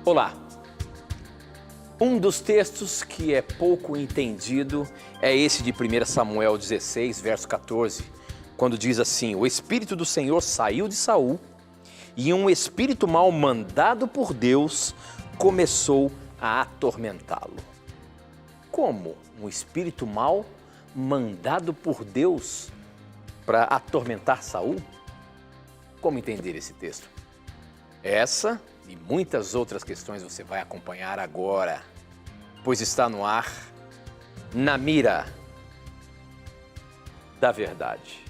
Olá! Um dos textos que é pouco entendido é esse de 1 Samuel 16, verso 14, quando diz assim: o Espírito do Senhor saiu de Saul e um espírito mal mandado por Deus começou a atormentá-lo. Como um espírito mal mandado por Deus para atormentar Saul? Como entender esse texto? Essa e muitas outras questões você vai acompanhar agora, pois está no ar, Na Mira da Verdade.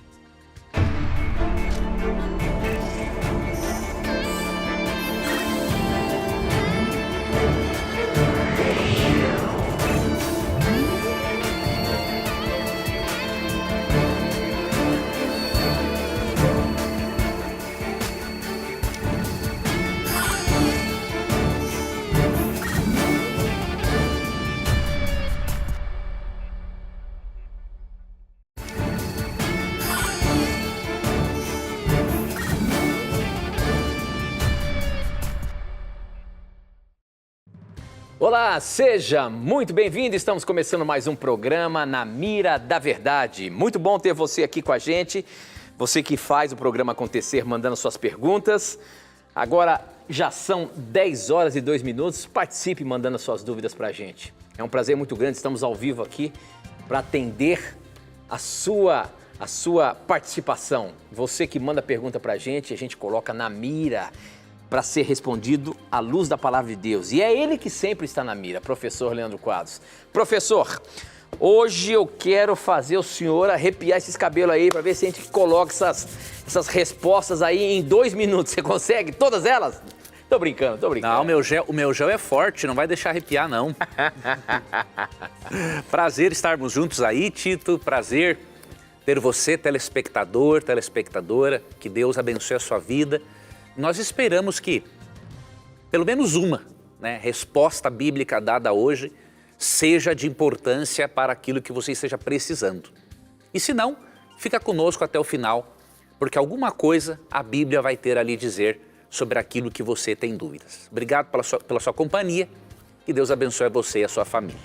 Olá, seja muito bem-vindo. Estamos começando mais um programa Na Mira da Verdade. Muito bom ter você aqui com a gente, você que faz o programa acontecer mandando suas perguntas. Agora já são 10 horas e 2 minutos. Participe mandando suas dúvidas para a gente. É um prazer muito grande, estamos ao vivo aqui para atender a sua participação. Você que manda pergunta para a gente coloca na mira para ser respondido à luz da palavra de Deus. E é ele que sempre está na mira, professor Leandro Quadros. Professor, hoje eu quero fazer o senhor arrepiar esses cabelos aí para ver se a gente coloca essas respostas aí em 2 minutos. Você consegue todas elas? Tô brincando. Não, o meu gel é forte, não vai deixar arrepiar, não. Prazer estarmos juntos aí, Tito. Prazer ter você, telespectador, telespectadora. Que Deus abençoe a sua vida. Nós esperamos que, pelo menos uma, resposta bíblica dada hoje seja de importância para aquilo que você esteja precisando. E se não, fica conosco até o final, porque alguma coisa a Bíblia vai ter ali dizer sobre aquilo que você tem dúvidas. Obrigado pela sua companhia, que Deus abençoe você e a sua família.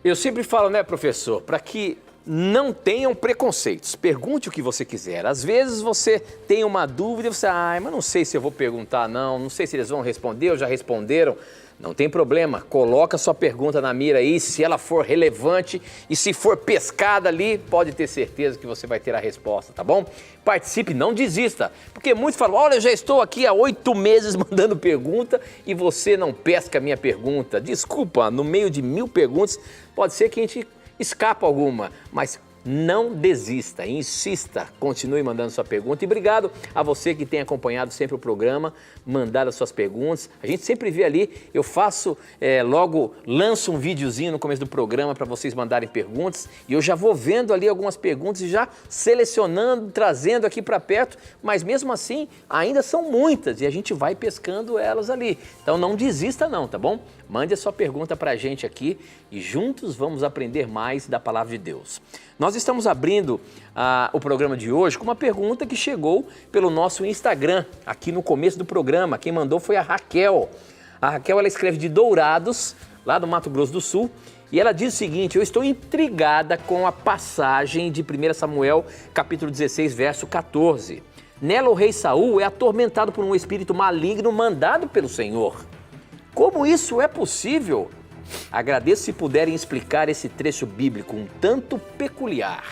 Eu sempre falo, professor, para que não tenham preconceitos, pergunte o que você quiser. Às vezes você tem uma dúvida e você, mas não sei se eu vou perguntar não sei se eles vão responder ou já responderam. Não tem problema, coloca sua pergunta na mira aí, se ela for relevante e se for pescada ali, pode ter certeza que você vai ter a resposta, tá bom? Participe, não desista, porque muitos falam, olha, eu já estou aqui há 8 meses mandando pergunta e você não pesca a minha pergunta. Desculpa, no meio de 1000 perguntas, pode ser que a gente escapa alguma, mas não desista, insista, continue mandando sua pergunta. E obrigado a você que tem acompanhado sempre o programa, mandado as suas perguntas. A gente sempre vê ali, eu faço, logo lanço um videozinho no começo do programa para vocês mandarem perguntas. E eu já vou vendo ali algumas perguntas e já selecionando, trazendo aqui para perto. Mas mesmo assim, ainda são muitas e a gente vai pescando elas ali. Então não desista não, tá bom? Mande a sua pergunta para a gente aqui e juntos vamos aprender mais da palavra de Deus. Nós estamos abrindo o programa de hoje com uma pergunta que chegou pelo nosso Instagram, aqui no começo do programa. Quem mandou foi a Raquel. A Raquel, ela escreve de Dourados, lá do Mato Grosso do Sul, e ela diz o seguinte: eu estou intrigada com a passagem de 1 Samuel, capítulo 16, verso 14. Nela o rei Saul é atormentado por um espírito maligno mandado pelo Senhor. Como isso é possível? Agradeço se puderem explicar esse trecho bíblico um tanto peculiar.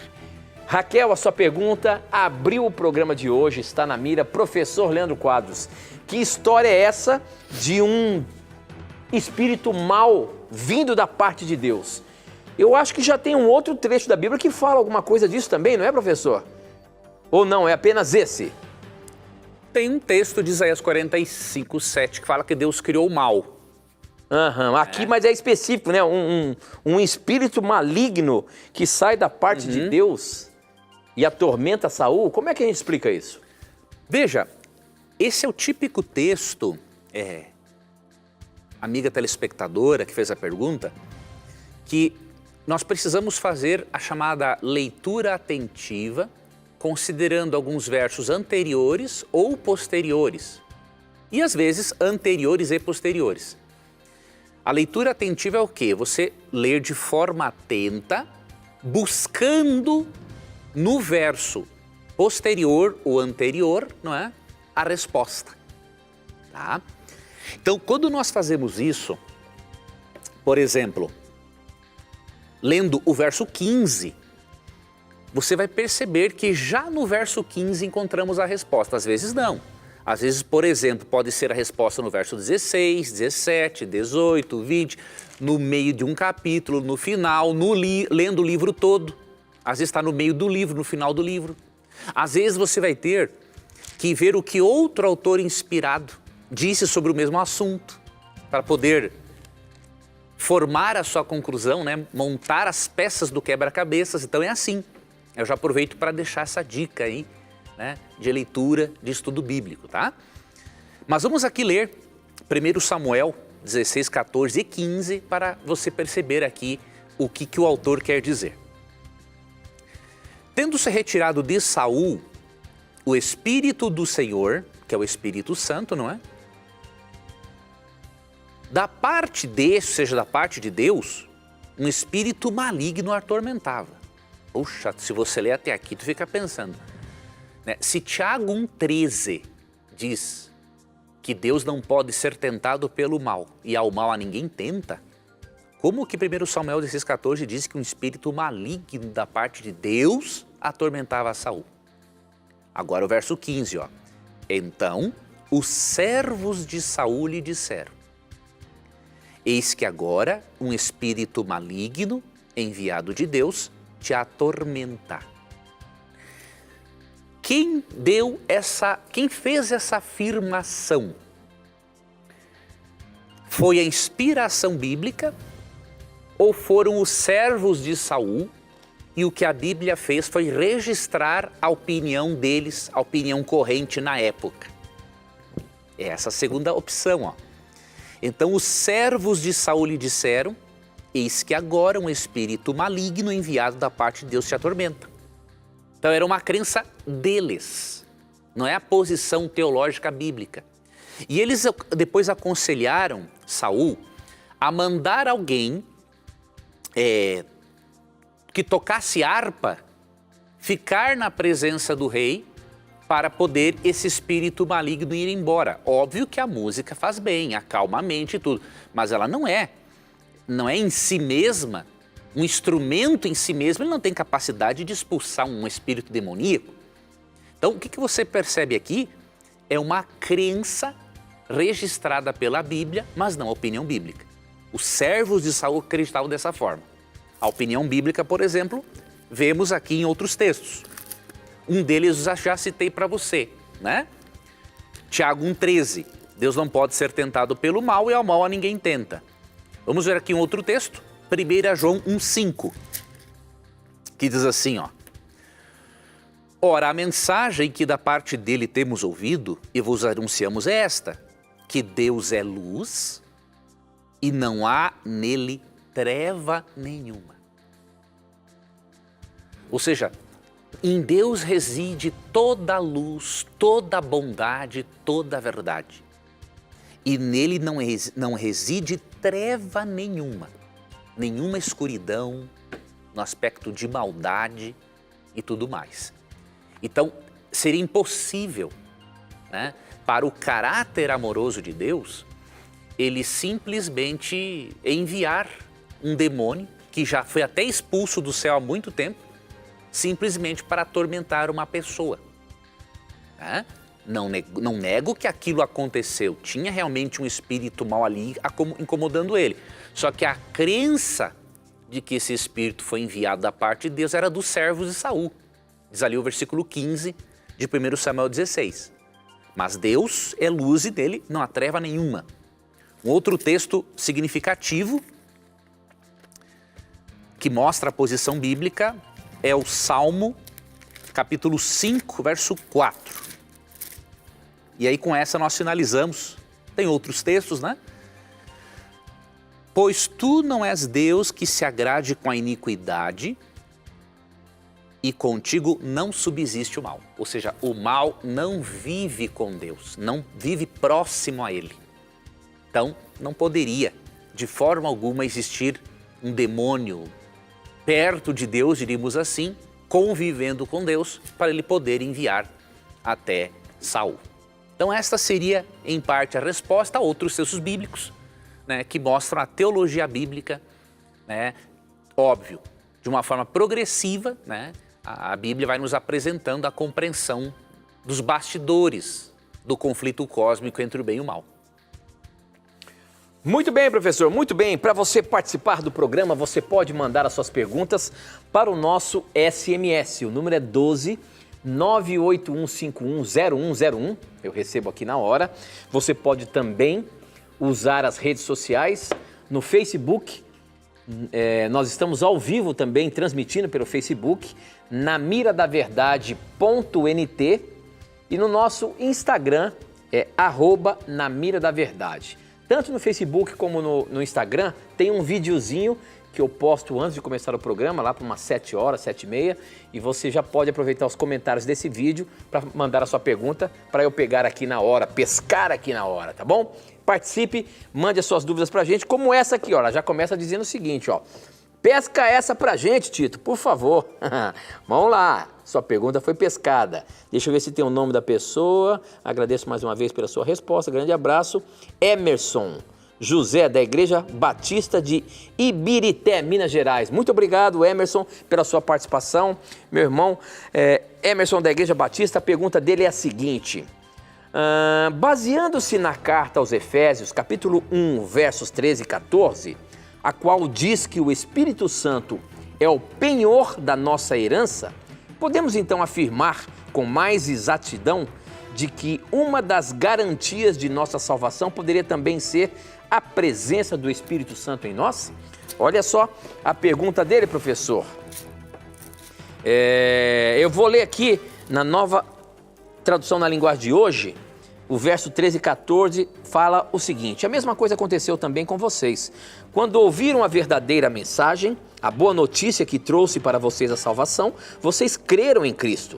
Raquel, a sua pergunta abriu o programa de hoje, está na mira. Professor Leandro Quadros, que história é essa de um espírito mal vindo da parte de Deus? Eu acho que já tem um outro trecho da Bíblia que fala alguma coisa disso também, não é, professor? Ou não, é apenas esse? Tem um texto de Isaías 45:7 que fala que Deus criou o mal. Aqui, mas é específico, né? Um espírito maligno que sai da parte de Deus e atormenta Saul. Como é que a gente explica isso? Veja, esse é o típico texto, amiga telespectadora que fez a pergunta, que nós precisamos fazer a chamada leitura atentiva, considerando alguns versos anteriores ou posteriores. e às vezes anteriores e posteriores. A leitura atentiva é o quê? Você ler de forma atenta, buscando no verso posterior ou anterior, não é? A resposta. Tá? Então, quando nós fazemos isso, por exemplo, lendo o verso 15, você vai perceber que já no verso 15 encontramos a resposta. Às vezes não. Às vezes, por exemplo, pode ser a resposta no verso 16, 17, 18, 20, no meio de um capítulo, no final, lendo o livro todo. Às vezes está no meio do livro, no final do livro. Às vezes você vai ter que ver o que outro autor inspirado disse sobre o mesmo assunto, para poder formar a sua conclusão, né? Montar as peças do quebra-cabeças. Então é assim. Eu já aproveito para deixar essa dica aí, né, de leitura, de estudo bíblico, tá? Mas vamos aqui ler 1 Samuel 16, 14 e 15 para você perceber aqui o que o autor quer dizer. Tendo-se retirado de Saul o Espírito do Senhor, que é o Espírito Santo, não é? Da parte desse, ou seja, da parte de Deus, um espírito maligno o atormentava. Puxa, se você ler até aqui, tu fica pensando, né? Se Tiago 1,13 diz que Deus não pode ser tentado pelo mal e ao mal a ninguém tenta, como que 1 Samuel 16,14 diz que um espírito maligno da parte de Deus atormentava Saul? Agora o verso 15, ó. Então os servos de Saul lhe disseram: eis que agora um espírito maligno, enviado de Deus, te atormenta. Quem fez essa afirmação? Foi a inspiração bíblica ou foram os servos de Saul? E o que a Bíblia fez foi registrar a opinião deles, a opinião corrente na época. É essa a segunda opção, ó. Então os servos de Saul lhe disseram: eis que agora um espírito maligno enviado da parte de Deus te atormenta. Então era uma crença deles, não é a posição teológica bíblica. E eles depois aconselharam Saul a mandar alguém que tocasse harpa, ficar na presença do rei para poder esse espírito maligno ir embora. Óbvio que a música faz bem, acalma a mente e tudo, mas ela não é em si mesma, um instrumento em si mesmo, ele não tem capacidade de expulsar um espírito demoníaco. Então, o que você percebe aqui é uma crença registrada pela Bíblia, mas não a opinião bíblica. Os servos de Saul acreditavam dessa forma. A opinião bíblica, por exemplo, vemos aqui em outros textos. Um deles eu já citei para você, né? Tiago 1,13. Deus não pode ser tentado pelo mal e ao mal a ninguém tenta. Vamos ver aqui um outro texto. 1 João 1,5. Que diz assim, ó. Ora, a mensagem que da parte dele temos ouvido e vos anunciamos é esta: que Deus é luz e não há nele treva nenhuma. Ou seja, em Deus reside toda a luz, toda a bondade, toda a verdade. E nele não reside treva nenhuma, nenhuma escuridão no aspecto de maldade e tudo mais. Então, seria impossível, né, para o caráter amoroso de Deus, ele simplesmente enviar um demônio, que já foi até expulso do céu há muito tempo, simplesmente para atormentar uma pessoa. Né? Não nego que aquilo aconteceu, tinha realmente um espírito mau ali incomodando ele. Só que a crença de que esse espírito foi enviado da parte de Deus era dos servos de Saul. Diz ali o versículo 15 de 1 Samuel 16. Mas Deus é luz e dele não há treva nenhuma. Um outro texto significativo que mostra a posição bíblica é o Salmo, capítulo 5, verso 4. E aí com essa nós finalizamos. Tem outros textos, né? Pois tu não és Deus que se agrade com a iniquidade, e contigo não subsiste o mal. Ou seja, o mal não vive com Deus, não vive próximo a Ele. Então, não poderia, de forma alguma, existir um demônio perto de Deus, diríamos assim, convivendo com Deus, para ele poder enviar até Saul. Então, esta seria, em parte, a resposta a outros textos bíblicos, né, que mostram a teologia bíblica, né, óbvio, de uma forma progressiva, né, a Bíblia vai nos apresentando a compreensão dos bastidores do conflito cósmico entre o bem e o mal. Muito bem, professor, muito bem. Para você participar do programa, você pode mandar as suas perguntas para o nosso SMS. O número é 12 981510101. Eu recebo aqui na hora. Você pode também usar as redes sociais no Facebook. Nós estamos ao vivo também, transmitindo pelo Facebook, namiradaverdade.nt, e no nosso Instagram é @namiradaverdade. Tanto no Facebook como no Instagram tem um videozinho que eu posto antes de começar o programa, lá para umas 7 horas, 7h30, e você já pode aproveitar os comentários desse vídeo para mandar a sua pergunta, para eu pegar aqui na hora, pescar aqui na hora, tá bom? Participe, mande as suas dúvidas pra gente, como essa aqui, ó, ela já começa dizendo o seguinte, ó: pesca essa pra gente, Tito, por favor. Vamos lá, sua pergunta foi pescada. Deixa eu ver se tem o nome da pessoa. Agradeço mais uma vez pela sua resposta, grande abraço. Emerson José, da Igreja Batista de Ibirité, Minas Gerais. Muito obrigado, Emerson, pela sua participação. Meu irmão, Emerson, da Igreja Batista, a pergunta dele é a seguinte: baseando-se na carta aos Efésios, capítulo 1, versos 13 e 14, a qual diz que o Espírito Santo é o penhor da nossa herança, podemos então afirmar com mais exatidão de que uma das garantias de nossa salvação poderia também ser a presença do Espírito Santo em nós? Olha só a pergunta dele, professor. Eu vou ler aqui na Nova Tradução na Linguagem de hoje, o verso 13 e 14 fala o seguinte: a mesma coisa aconteceu também com vocês. Quando ouviram a verdadeira mensagem, a boa notícia que trouxe para vocês a salvação, vocês creram em Cristo.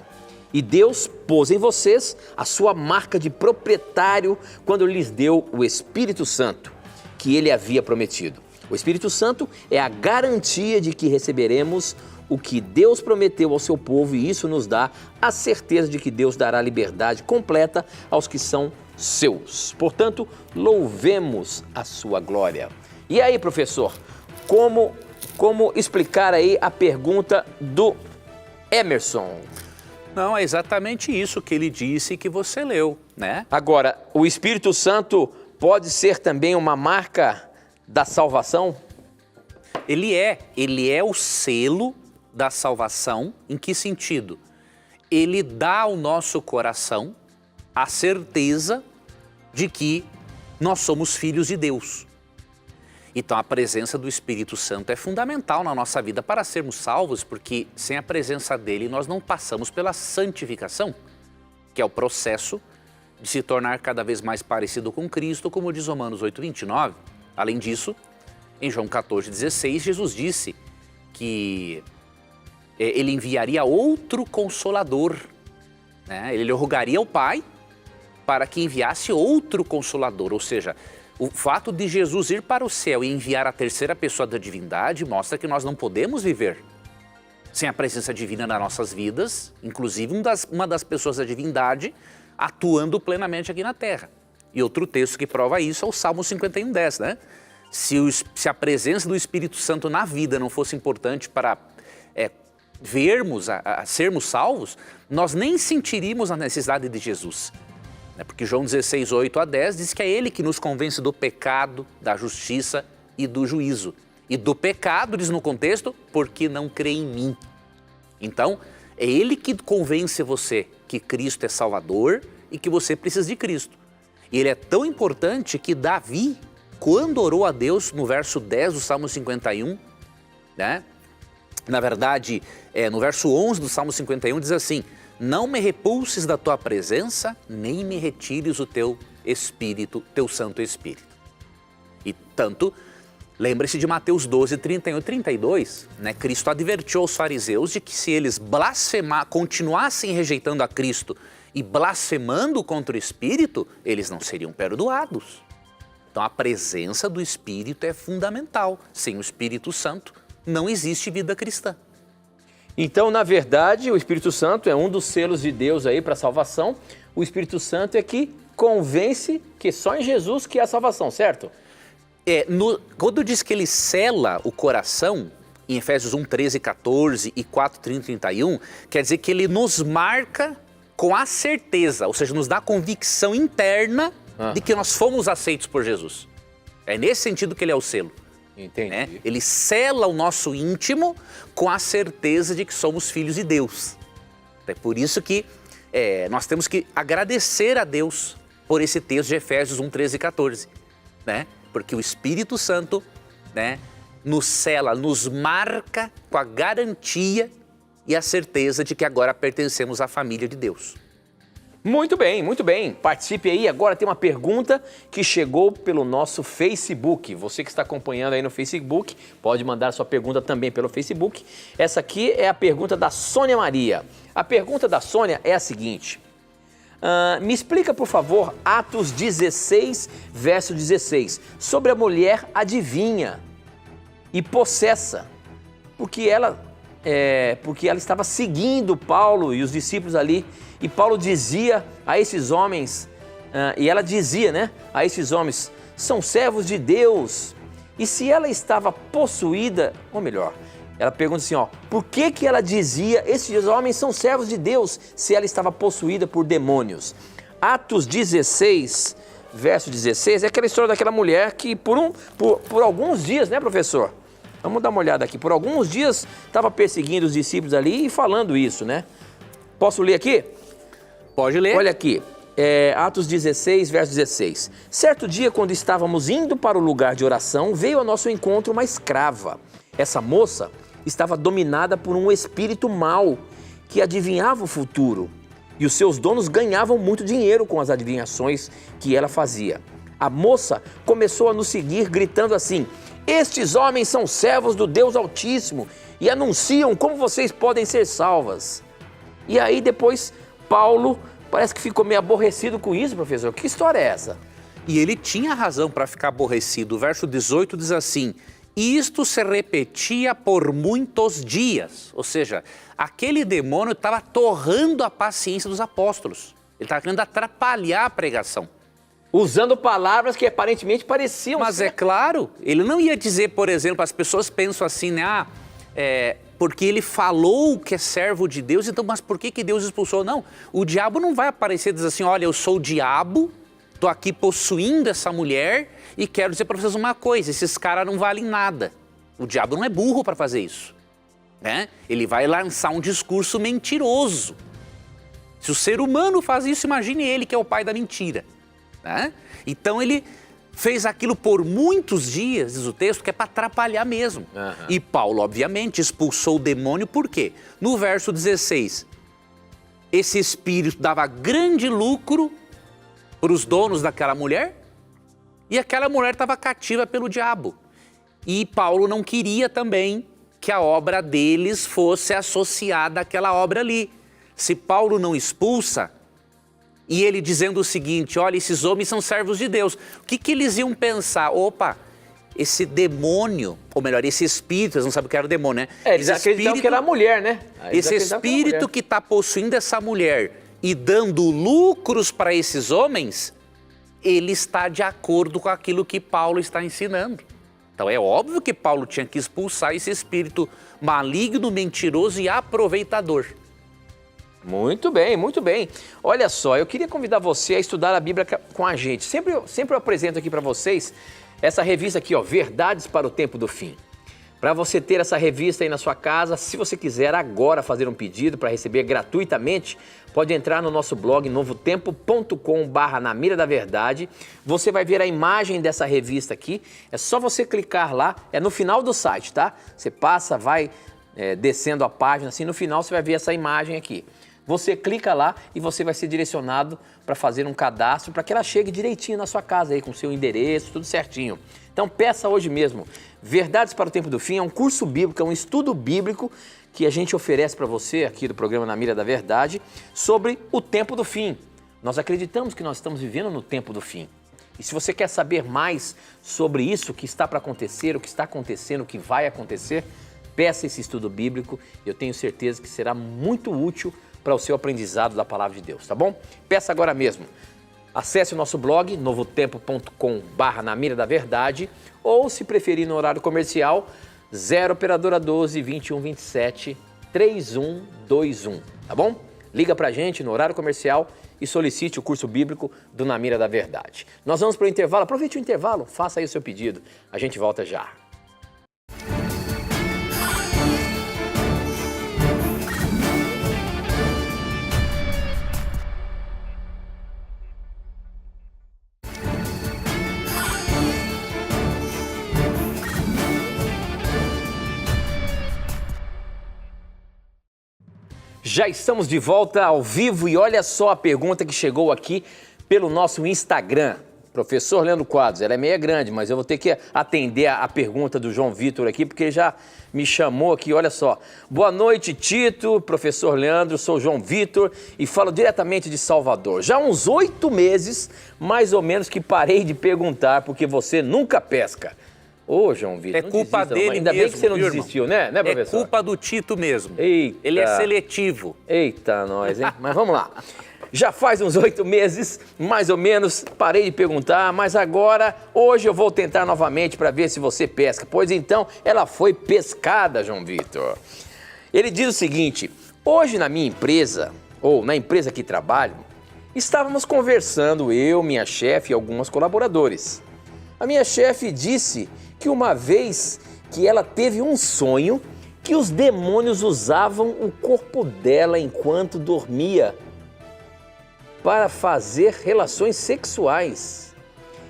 E Deus pôs em vocês a sua marca de proprietário quando lhes deu o Espírito Santo, que ele havia prometido. O Espírito Santo é a garantia de que receberemos o que Deus prometeu ao seu povo, e isso nos dá a certeza de que Deus dará liberdade completa aos que são seus. Portanto, louvemos a sua glória. E aí, professor, como explicar aí a pergunta do Emerson? Não, é exatamente isso que ele disse que você leu, né? Agora, o Espírito Santo pode ser também uma marca da salvação? Ele é o selo da salvação. Em que sentido? Ele dá ao nosso coração a certeza de que nós somos filhos de Deus. Então a presença do Espírito Santo é fundamental na nossa vida para sermos salvos, porque sem a presença dele nós não passamos pela santificação, que é o processo de se tornar cada vez mais parecido com Cristo, como diz Romanos 8:29. Além disso, em João 14:16, Jesus disse que ele enviaria outro Consolador, né? Ele rogaria ao Pai para que enviasse outro Consolador, ou seja, o fato de Jesus ir para o céu e enviar a terceira pessoa da divindade mostra que nós não podemos viver sem a presença divina nas nossas vidas, inclusive uma das pessoas da divindade atuando plenamente aqui na terra. E outro texto que prova isso é o Salmo 51:10, né? Se a presença do Espírito Santo na vida não fosse importante para vermos, a sermos salvos, nós nem sentiríamos a necessidade de Jesus. Porque João 16:8-10 diz que é ele que nos convence do pecado, da justiça e do juízo. E do pecado, diz no contexto, porque não crê em mim. Então, é ele que convence você que Cristo é Salvador e que você precisa de Cristo. E ele é tão importante que Davi, quando orou a Deus, no verso 10 do Salmo 51, né? Na verdade, no verso 11 do Salmo 51 diz assim: não me repulses da tua presença, nem me retires o teu Espírito, teu Santo Espírito. E tanto Lembre-se de Mateus 12, 31 e 32, né? Cristo advertiu aos fariseus de que se eles continuassem rejeitando a Cristo e blasfemando contra o Espírito, eles não seriam perdoados. Então a presença do Espírito é fundamental. Sem o Espírito Santo não existe vida cristã. Então, na verdade, o Espírito Santo é um dos selos de Deus aí para a salvação. O Espírito Santo é que convence que só em Jesus que há salvação, certo? Quando diz que ele sela o coração, em Efésios 1, 13, 14 e 4, 30 e 31, quer dizer que ele nos marca com a certeza, ou seja, nos dá a convicção interna de que nós fomos aceitos por Jesus. É nesse sentido que ele é o selo. Entendi. Né? Ele sela o nosso íntimo com a certeza de que somos filhos de Deus. É por isso que nós temos que agradecer a Deus por esse texto de Efésios 1, 13 e 14. Né? Porque o Espírito Santo, né, nos sela, nos marca com a garantia e a certeza de que agora pertencemos à família de Deus. Muito bem, muito bem. Participe aí. Agora tem uma pergunta que chegou pelo nosso Facebook. Você que está acompanhando aí no Facebook, pode mandar sua pergunta também pelo Facebook. Essa aqui é a pergunta da Sônia Maria. A pergunta da Sônia é a seguinte. Me explica, por favor, Atos 16, verso 16, sobre a mulher adivinha e possessa, porque ela estava seguindo Paulo e os discípulos ali, e Paulo dizia a esses homens, e ela dizia, né, a esses homens, são servos de Deus, e se ela estava possuída, ou melhor, ela pergunta assim, por que ela dizia, esses homens são servos de Deus, se ela estava possuída por demônios? Atos 16, verso 16, é aquela história daquela mulher que por alguns dias, né, professor? Vamos dar uma olhada aqui. Por alguns dias estava perseguindo os discípulos ali e falando isso, né? Posso ler aqui? Pode ler. Olha aqui, Atos 16, verso 16. Certo dia, quando estávamos indo para o lugar de oração, veio ao nosso encontro uma escrava. Essa moça estava dominada por um espírito mau que adivinhava o futuro. E os seus donos ganhavam muito dinheiro com as adivinhações que ela fazia. A moça começou a nos seguir gritando assim, estes homens são servos do Deus Altíssimo e anunciam como vocês podem ser salvas. E aí depois Paulo parece que ficou meio aborrecido com isso, professor. Que história é essa? E ele tinha razão para ficar aborrecido. O verso 18 diz assim, isto se repetia por muitos dias. Ou seja, aquele demônio estava torrando a paciência dos apóstolos. Ele estava querendo atrapalhar a pregação. Usando palavras que aparentemente pareciam Mas ser... é claro, ele não ia dizer, por exemplo, as pessoas pensam assim, né? Porque ele falou que é servo de Deus, então, mas por que Deus expulsou? Não, o diabo não vai aparecer e dizer assim, olha, eu sou o diabo, estou aqui possuindo essa mulher e quero dizer para vocês uma coisa, esses caras não valem nada. O diabo não é burro para fazer isso, né? Ele vai lançar um discurso mentiroso. Se o ser humano faz isso, imagine ele que é o pai da mentira. Né? Então ele fez aquilo por muitos dias, diz o texto, que é para atrapalhar mesmo. Uhum. E Paulo, obviamente, expulsou o demônio, por quê? No verso 16, esse espírito dava grande lucro para os donos daquela mulher e aquela mulher estava cativa pelo diabo. E Paulo não queria também que a obra deles fosse associada àquela obra ali. Se Paulo não expulsa, e ele dizendo o seguinte, olha, esses homens são servos de Deus. O que eles iam pensar? Opa, esse demônio, ou melhor, esse espírito, eles não sabem o que era o demônio, né? Eles acreditavam que era a mulher, né? Esse espírito que está possuindo essa mulher e dando lucros para esses homens, ele está de acordo com aquilo que Paulo está ensinando. Então é óbvio que Paulo tinha que expulsar esse espírito maligno, mentiroso e aproveitador. Muito bem, muito bem. Olha só, eu queria convidar você a estudar a Bíblia com a gente. Sempre eu apresento aqui para vocês essa revista aqui, ó, Verdades para o Tempo do Fim. Para você ter essa revista aí na sua casa, se você quiser agora fazer um pedido para receber gratuitamente, pode entrar no nosso blog novotempo.com/na mira da verdade. Você vai ver a imagem dessa revista aqui. É só você clicar lá, é no final do site, tá? Você passa, vai descendo a página, assim, no final você vai ver essa imagem aqui. Você clica lá e você vai ser direcionado para fazer um cadastro para que ela chegue direitinho na sua casa aí, com seu endereço, tudo certinho. Então peça hoje mesmo. Verdades para o Tempo do Fim é um curso bíblico, é um estudo bíblico que a gente oferece para você aqui do programa Na Mira da Verdade sobre o tempo do fim. Nós acreditamos que nós estamos vivendo no tempo do fim. E se você quer saber mais sobre isso, o que está para acontecer, o que está acontecendo, o que vai acontecer, peça esse estudo bíblico. Eu tenho certeza que será muito útil para o seu aprendizado da Palavra de Deus, tá bom? Peça agora mesmo. Acesse o nosso blog, novotempo.com/Na Mira da Verdade, ou se preferir no horário comercial, 0 operadora 12 21 27 3121, tá bom? Liga pra gente no horário comercial e solicite o curso bíblico do Na Mira da Verdade. Nós vamos para o intervalo, aproveite o intervalo, faça aí o seu pedido. A gente volta já. Já estamos de volta ao vivo e olha só a pergunta que chegou aqui pelo nosso Instagram. Professor Leandro Quadros, ela é meia grande, mas eu vou ter que atender a pergunta do João Vitor aqui, porque ele já me chamou aqui, olha só. Boa noite, Tito, professor Leandro, sou João Vitor e falo diretamente de Salvador. Já há uns 8 meses, mais ou menos, que parei de perguntar, porque você nunca pesca. Ô, João Vitor, é culpa dele mesmo. Ainda bem que você não desistiu, né, professor? É culpa do Tito mesmo. Eita. Ele é seletivo. Eita, nós, hein? Mas vamos lá. Já faz uns 8 meses, mais ou menos, parei de perguntar, mas agora, hoje eu vou tentar novamente para ver se você pesca. Pois então, ela foi pescada, João Vitor. Ele diz o seguinte, hoje na minha empresa, ou na empresa que trabalho, estávamos conversando, eu, minha chefe e alguns colaboradores. A minha chefe disse que uma vez que ela teve um sonho que os demônios usavam o corpo dela enquanto dormia para fazer relações sexuais.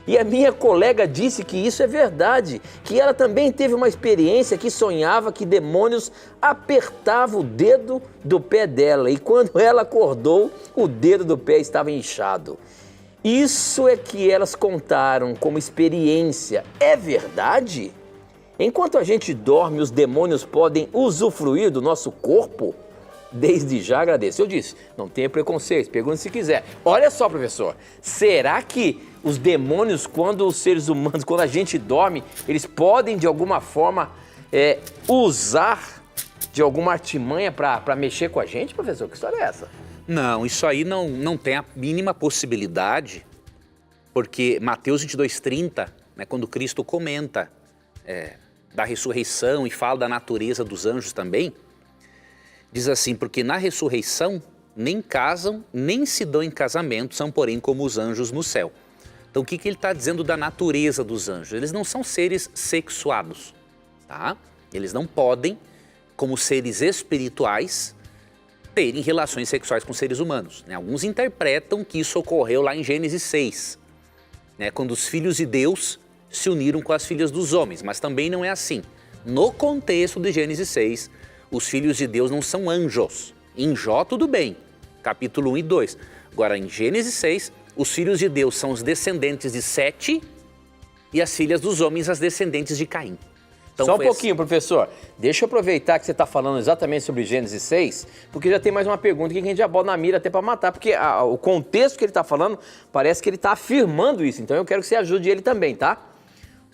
E a minha colega disse que isso é verdade, que ela também teve uma experiência que sonhava que demônios apertavam o dedo do pé dela e quando ela acordou, o dedo do pé estava inchado. Isso é que elas contaram como experiência. É verdade? Enquanto a gente dorme, os demônios podem usufruir do nosso corpo? Desde já agradeço. Eu disse, não tenha preconceito, pergunte se quiser. Olha só, professor, será que os demônios, quando os seres humanos, quando a gente dorme, eles podem de alguma forma usar de alguma artimanha para mexer com a gente, professor? Que história é essa? Não, isso aí não tem a mínima possibilidade, porque Mateus 22:30, né, quando Cristo comenta da ressurreição e fala da natureza dos anjos também, diz assim, porque na ressurreição nem casam, nem se dão em casamento, são porém como os anjos no céu. Então o que ele está dizendo da natureza dos anjos? Eles não são seres sexuados, tá? Eles não podem, como seres espirituais, terem relações sexuais com seres humanos, né? Alguns interpretam que isso ocorreu lá em Gênesis 6, né? Quando os filhos de Deus se uniram com as filhas dos homens, mas também não é assim. No contexto de Gênesis 6, os filhos de Deus não são anjos. Em Jó tudo bem, capítulo 1 e 2. Agora em Gênesis 6, os filhos de Deus são os descendentes de Sete e as filhas dos homens as descendentes de Caim. Então, só um pouquinho, professor. Deixa eu aproveitar que você está falando exatamente sobre Gênesis 6, porque já tem mais uma pergunta aqui que a gente já bota na mira até para matar, porque o contexto que ele está falando parece que ele está afirmando isso, então eu quero que você ajude ele também, tá?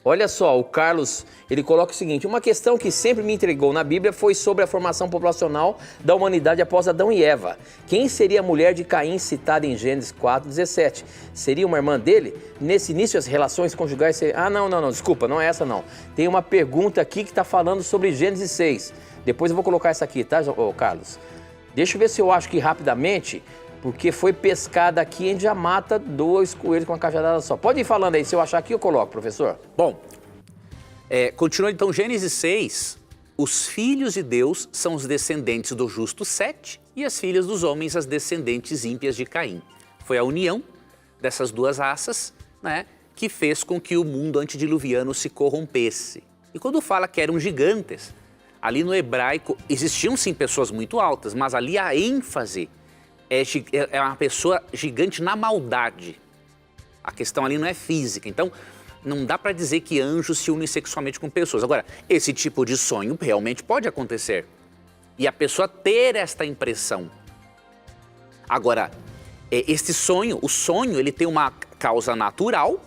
Olha só, o Carlos, ele coloca o seguinte, uma questão que sempre me intrigou na Bíblia foi sobre a formação populacional da humanidade após Adão e Eva. Quem seria a mulher de Caim citada em Gênesis 4:17? Seria uma irmã dele? Nesse início as relações conjugais... não, desculpa, não é essa não. Tem uma pergunta aqui que está falando sobre Gênesis 6. Depois eu vou colocar essa aqui, tá, Carlos? Deixa eu ver se eu acho que rapidamente... Porque foi pescada aqui, a gente já mata 2 coelhos com uma cajadada só. Pode ir falando aí, se eu achar aqui eu coloco, professor. Bom, continuando então, Gênesis 6, os filhos de Deus são os descendentes do justo Sete e as filhas dos homens as descendentes ímpias de Caim. Foi a união dessas duas raças, né, que fez com que o mundo antediluviano se corrompesse. E quando fala que eram gigantes, ali no hebraico existiam sim pessoas muito altas, mas ali a ênfase é uma pessoa gigante na maldade. A questão ali não é física. Então, não dá para dizer que anjos se unem sexualmente com pessoas. Agora, esse tipo de sonho realmente pode acontecer. E a pessoa ter esta impressão. Agora, este sonho, o sonho, ele tem uma causa natural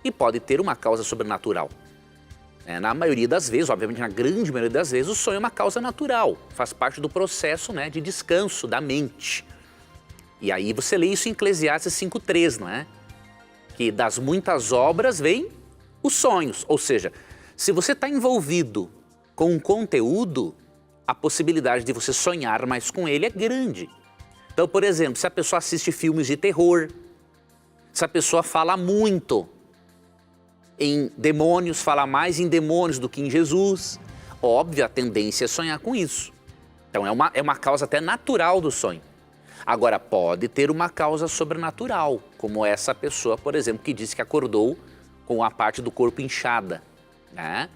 e pode ter uma causa sobrenatural. Na maioria das vezes, obviamente na grande maioria das vezes, o sonho é uma causa natural. Faz parte do processo, né, de descanso da mente. E aí você lê isso em Eclesiastes 5:3, não é? Que das muitas obras vêm os sonhos. Ou seja, se você está envolvido com um conteúdo, a possibilidade de você sonhar mais com ele é grande. Então, por exemplo, se a pessoa assiste filmes de terror, se a pessoa fala muito em demônios, fala mais em demônios do que em Jesus, óbvio, a tendência é sonhar com isso. Então, é uma causa até natural do sonho. Agora, pode ter uma causa sobrenatural, como essa pessoa, por exemplo, que disse que acordou com a parte do corpo inchada, né?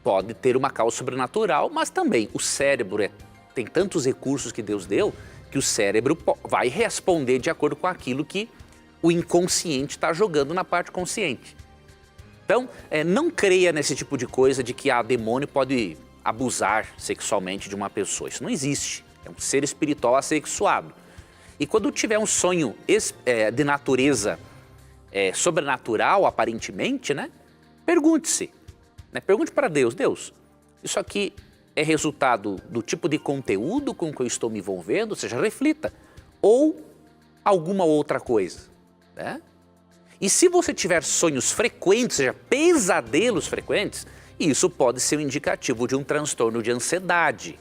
Pode ter uma causa sobrenatural, mas também o cérebro tem tantos recursos que Deus deu que o cérebro vai responder de acordo com aquilo que o inconsciente está jogando na parte consciente. Então, não creia nesse tipo de coisa de que demônio pode abusar sexualmente de uma pessoa. Isso não existe. É um ser espiritual assexuado. E quando tiver um sonho de natureza sobrenatural, aparentemente, né? Pergunte-se. Né? Pergunte para Deus, Deus, isso aqui é resultado do tipo de conteúdo com que eu estou me envolvendo? Ou seja, reflita. Ou alguma outra coisa, né? E se você tiver sonhos frequentes, ou seja, pesadelos frequentes, isso pode ser um indicativo de um transtorno de ansiedade.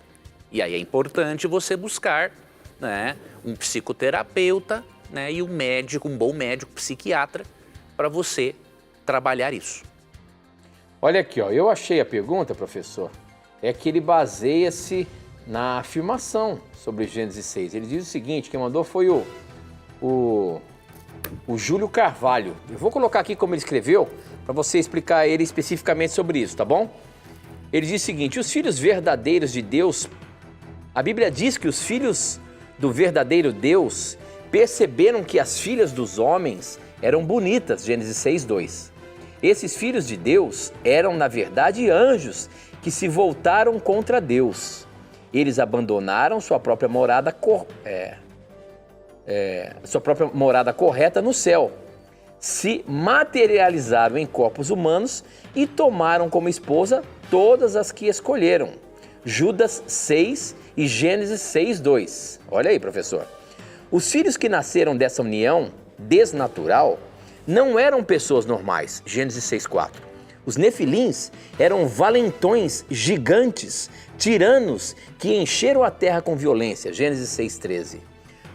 E aí é importante você buscar, né, um psicoterapeuta, né, e um bom médico psiquiatra para você trabalhar isso. Olha aqui, ó, eu achei a pergunta, professor, é que ele baseia-se na afirmação sobre Gênesis 6. Ele diz o seguinte, quem mandou foi o Júlio Carvalho. Eu vou colocar aqui como ele escreveu, para você explicar ele especificamente sobre isso, tá bom? Ele diz o seguinte, os filhos verdadeiros de Deus, a Bíblia diz que os filhos do verdadeiro Deus perceberam que as filhas dos homens eram bonitas, Gênesis 6:2. Esses filhos de Deus eram, na verdade, anjos que se voltaram contra Deus. Eles abandonaram sua própria morada correta no céu, se materializaram em corpos humanos e tomaram como esposa todas as que escolheram. Judas 6 e Gênesis 6:2. Olha aí, professor. Os filhos que nasceram dessa união desnatural não eram pessoas normais, Gênesis 6:4. Os nefilins eram valentões gigantes, tiranos que encheram a terra com violência, Gênesis 6:13.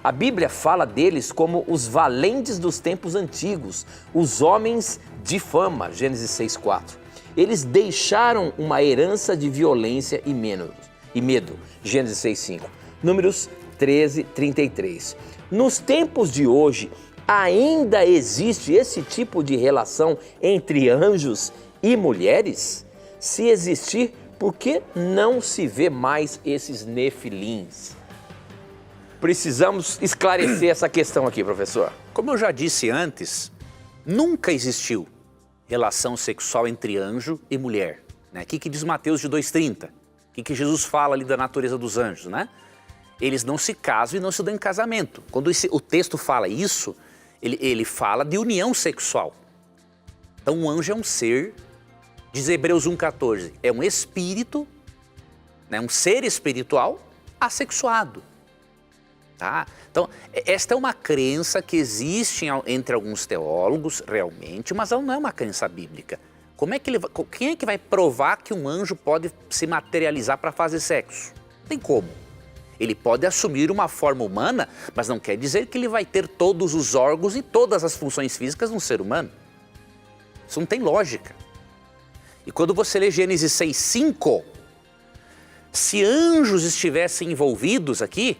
A Bíblia fala deles como os valentes dos tempos antigos, os homens de fama, Gênesis 6:4. Eles deixaram uma herança de violência e medo, Gênesis 6:5. Números 13:33. Nos tempos de hoje, ainda existe esse tipo de relação entre anjos e mulheres? Se existir, por que não se vê mais esses nefilins? Precisamos esclarecer essa questão aqui, professor. Como eu já disse antes, nunca existiu relação sexual entre anjo e mulher. Né? O que diz Mateus de 2:30? O que Jesus fala ali da natureza dos anjos, né? Eles não se casam e não se dão em casamento. Quando o texto fala isso, ele fala de união sexual. Então, um anjo é um ser, diz Hebreus 1:14, é um espírito, né, um ser espiritual assexuado. Tá? Então, esta é uma crença que existe entre alguns teólogos, realmente, mas ela não é uma crença bíblica. Quem é que vai provar que um anjo pode se materializar para fazer sexo? Não tem como. Ele pode assumir uma forma humana, mas não quer dizer que ele vai ter todos os órgãos e todas as funções físicas de um ser humano. Isso não tem lógica. E quando você lê Gênesis 6:5, se anjos estivessem envolvidos aqui,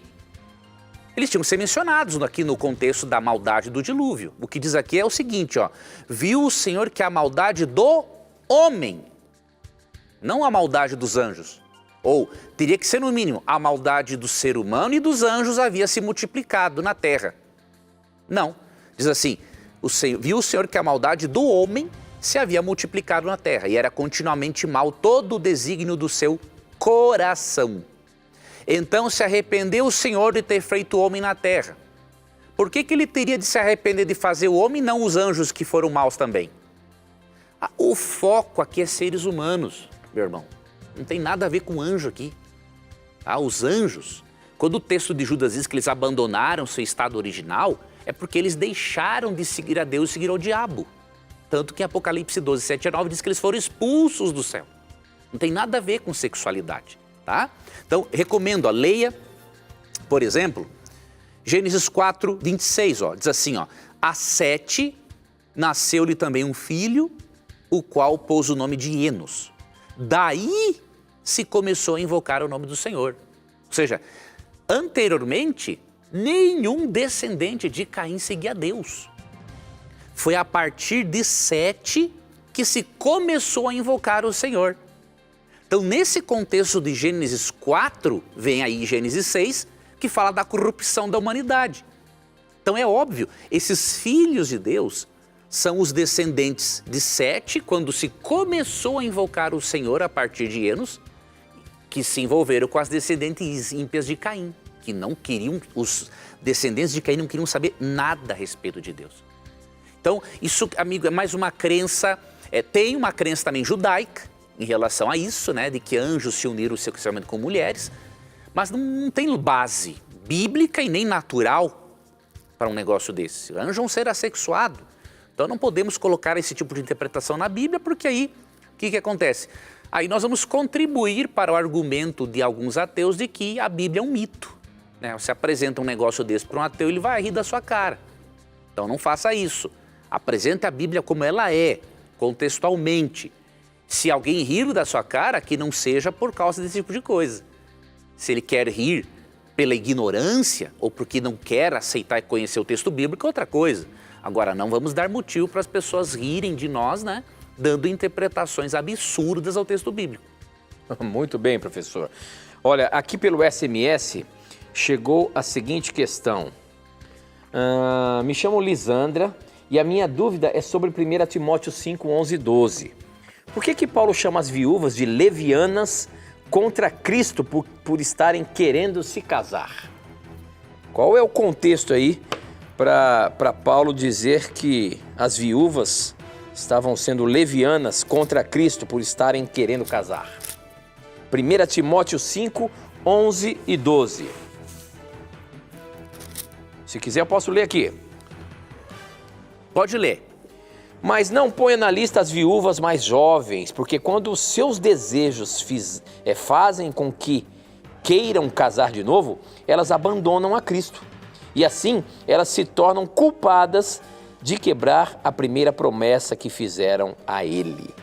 eles tinham que ser mencionados aqui no contexto da maldade do dilúvio. O que diz aqui é o seguinte, ó, viu o Senhor que a maldade do homem, não a maldade dos anjos, ou teria que ser no mínimo, a maldade do ser humano e dos anjos havia se multiplicado na terra. Não, diz assim, viu o Senhor que a maldade do homem se havia multiplicado na terra e era continuamente mal todo o desígnio do seu coração. Então se arrependeu o Senhor de ter feito o homem na terra. Por que ele teria de se arrepender de fazer o homem e não os anjos que foram maus também? O foco aqui é seres humanos, meu irmão. Não tem nada a ver com anjo aqui. Os anjos, quando o texto de Judas diz que eles abandonaram seu estado original, é porque eles deixaram de seguir a Deus e seguir ao diabo. Tanto que em Apocalipse 12, 7 a 9 diz que eles foram expulsos do céu. Não tem nada a ver com sexualidade, tá? Então, recomendo, leia, por exemplo, Gênesis 4, 26, diz assim, a Sete nasceu-lhe também um filho, o qual pôs o nome de Enos. Daí se começou a invocar o nome do Senhor. Ou seja, anteriormente, nenhum descendente de Caim seguia Deus. Foi a partir de Sete que se começou a invocar o Senhor. Então, nesse contexto de Gênesis 4, vem aí Gênesis 6, que fala da corrupção da humanidade. Então é óbvio, esses filhos de Deus são os descendentes de Sete, quando se começou a invocar o Senhor a partir de Enos, que se envolveram com as descendentes ímpias de Caim, que não queriam, os descendentes de Caim não queriam saber nada a respeito de Deus. Então, isso, amigo, é mais uma crença, tem uma crença também judaica em relação a isso, né, de que anjos se uniram sexualmente com mulheres, mas não tem base bíblica e nem natural para um negócio desse. Anjo é um ser assexuado. Então não podemos colocar esse tipo de interpretação na Bíblia, porque aí o que acontece? Aí nós vamos contribuir para o argumento de alguns ateus de que a Bíblia é um mito, né? Você apresenta um negócio desse para um ateu, ele vai rir da sua cara. Então não faça isso. Apresente a Bíblia como ela é, contextualmente. Se alguém rir da sua cara, que não seja por causa desse tipo de coisa. Se ele quer rir pela ignorância ou porque não quer aceitar e conhecer o texto bíblico, é outra coisa. Agora, não vamos dar motivo para as pessoas rirem de nós, né? Dando interpretações absurdas ao texto bíblico. Muito bem, professor. Olha, aqui pelo SMS chegou a seguinte questão. Me chamo Lisandra e a minha dúvida é sobre 1 Timóteo 5, 11 e 12. Por que Paulo chama as viúvas de levianas contra Cristo por estarem querendo se casar? Qual é o contexto aí para Paulo dizer que as viúvas estavam sendo levianas contra Cristo por estarem querendo casar? 1 Timóteo 5, 11 e 12. Se quiser eu posso ler aqui. Pode ler. Mas não ponha na lista as viúvas mais jovens, porque quando os seus desejos fazem com que queiram casar de novo, elas abandonam a Cristo. E assim, elas se tornam culpadas de quebrar a primeira promessa que fizeram a Ele.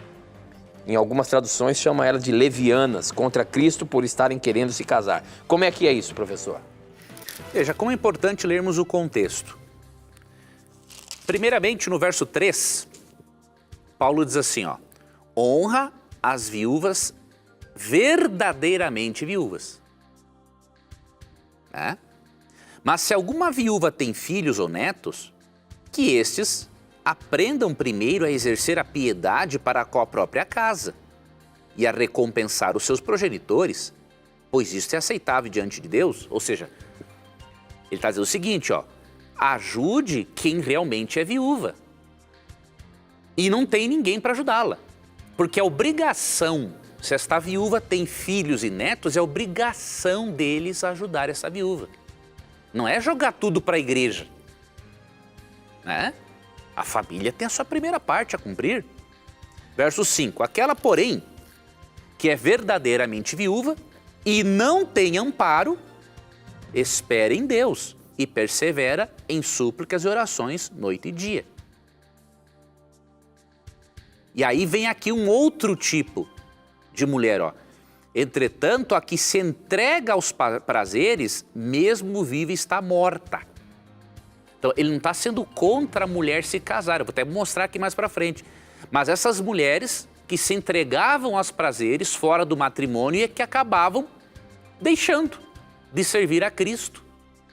Em algumas traduções, chama ela de levianas contra Cristo por estarem querendo se casar. Como é que é isso, professor? Veja, como é importante lermos o contexto. Primeiramente, no verso 3, Paulo diz assim, honra as viúvas verdadeiramente viúvas. Mas se alguma viúva tem filhos ou netos, que estes aprendam primeiro a exercer a piedade para com a própria casa e a recompensar os seus progenitores, pois isto é aceitável diante de Deus. Ou seja, ele está dizendo o seguinte, ajude quem realmente é viúva. E não tem ninguém para ajudá-la. Porque a obrigação, se esta viúva tem filhos e netos, é obrigação deles ajudar essa viúva. Não é jogar tudo para a igreja. Né? A família tem a sua primeira parte a cumprir. Verso 5. Aquela, porém, que é verdadeiramente viúva e não tem amparo, espera em Deus e persevera em súplicas e orações noite e dia. E aí vem aqui um outro tipo de mulher, Entretanto, a que se entrega aos prazeres, mesmo viva está morta. Então, ele não está sendo contra a mulher se casar, eu vou até mostrar aqui mais para frente. Mas essas mulheres que se entregavam aos prazeres fora do matrimônio e que acabavam deixando de servir a Cristo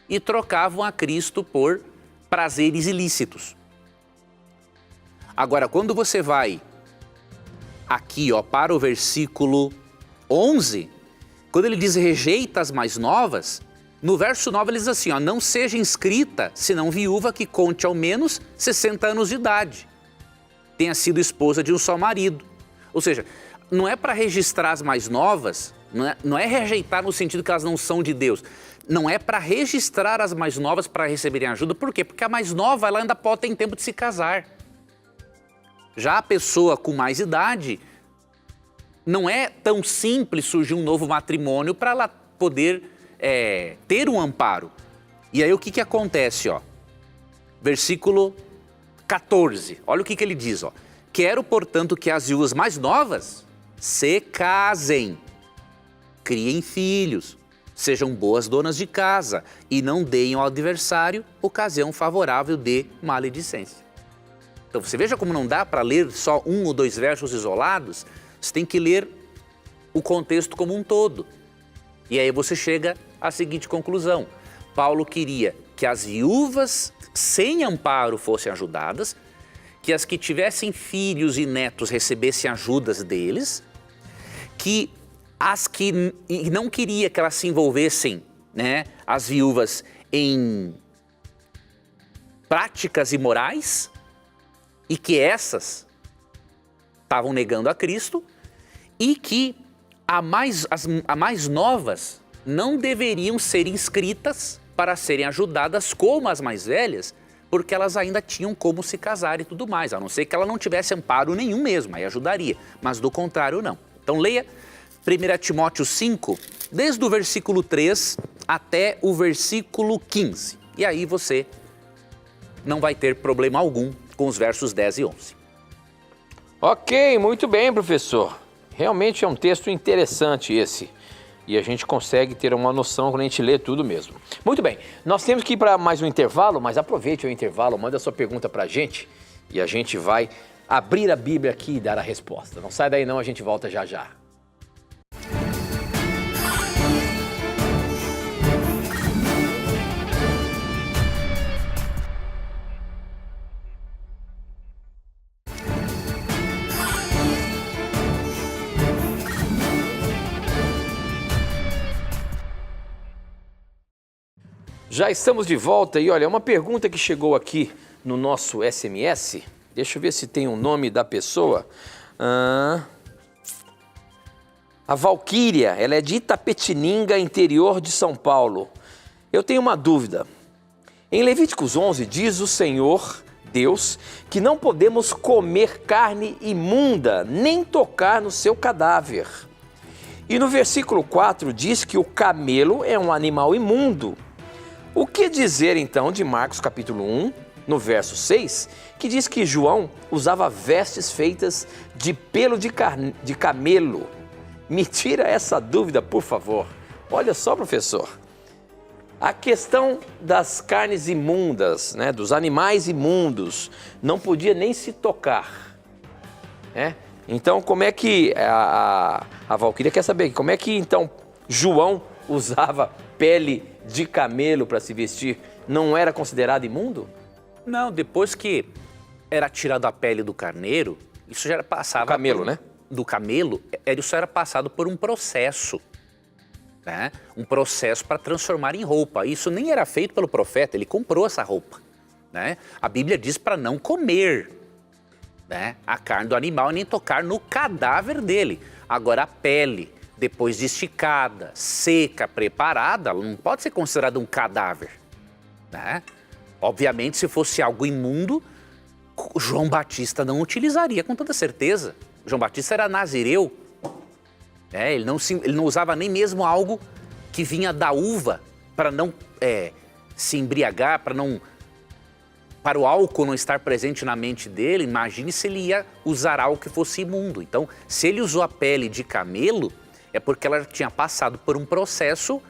e trocavam a Cristo por prazeres ilícitos. Agora, quando você vai aqui, ó, para o versículo 11, quando ele diz rejeita as mais novas, no verso 9 ele diz assim, ó, não seja inscrita, senão viúva que conte ao menos 60 anos de idade, tenha sido esposa de um só marido. Ou seja, não é para registrar as mais novas, não é rejeitar no sentido que elas não são de Deus. Não é para registrar as mais novas para receberem ajuda. Por quê? Porque a mais nova ela ainda pode ter tempo de se casar. Já a pessoa com mais idade, não é tão simples surgir um novo matrimônio para ela poder ter um amparo. E aí o que acontece? Ó? Versículo 14, olha o que ele diz. Ó. Quero, portanto, que as viúvas mais novas se casem, criem filhos, sejam boas donas de casa e não deem ao adversário ocasião favorável de maledicência. Então você veja como não dá para ler só um ou dois versos isolados, você tem que ler o contexto como um todo. E aí você chega à seguinte conclusão. Paulo queria que as viúvas sem amparo fossem ajudadas, que as que tivessem filhos e netos recebessem ajudas deles, que as que não queria que elas se envolvessem, né, as viúvas, em práticas imorais, e que essas estavam negando a Cristo, e que as mais novas não deveriam ser inscritas para serem ajudadas como as mais velhas, porque elas ainda tinham como se casar e tudo mais, a não ser que ela não tivesse amparo nenhum mesmo, aí ajudaria, mas do contrário não. Então leia 1 Timóteo 5, desde o versículo 3 até o versículo 15, e aí você não vai ter problema algum com os versos 10 e 11. Ok, muito bem, professor. Realmente é um texto interessante esse. E a gente consegue ter uma noção quando a gente lê tudo mesmo. Muito bem, nós temos que ir para mais um intervalo, mas aproveite o intervalo, manda a sua pergunta para a gente e a gente vai abrir a Bíblia aqui e dar a resposta. Não sai daí não, a gente volta já já. Já estamos de volta e olha, uma pergunta que chegou aqui no nosso SMS, deixa eu ver se tem o nome da pessoa. A Valquíria, ela é de Itapetininga, interior de São Paulo. Eu tenho uma dúvida. Em Levíticos 11 diz o Senhor, Deus, que não podemos comer carne imunda, nem tocar no seu cadáver. E no versículo 4 diz que o camelo é um animal imundo. O que dizer então de Marcos capítulo 1, no verso 6, que diz que João usava vestes feitas de pelo de camelo? Me tira essa dúvida, por favor. Olha só, professor. A questão das carnes imundas, né, dos animais imundos, não podia nem se tocar, né? Então, como é que a Valquíria quer saber? Como é que então João usava pele de camelo para se vestir? Não era considerado imundo? Não, depois que era tirado a pele do carneiro, isso já era passado... Do camelo, né? Do camelo, isso era passado por um processo, né? Um processo para transformar em roupa. Isso nem era feito pelo profeta, ele comprou essa roupa, né? A Bíblia diz para não comer, né, a carne do animal e nem tocar no cadáver dele. Agora a pele, depois de esticada, seca, preparada, ela não pode ser considerada um cadáver, né? Obviamente, se fosse algo imundo, João Batista não utilizaria com toda certeza. João Batista era nazireu, né? Ele não usava nem mesmo algo que vinha da uva para não se embriagar, para o álcool não estar presente na mente dele. Imagine se ele ia usar algo que fosse imundo. Então, se ele usou a pele de camelo, é porque ela tinha passado por um processo,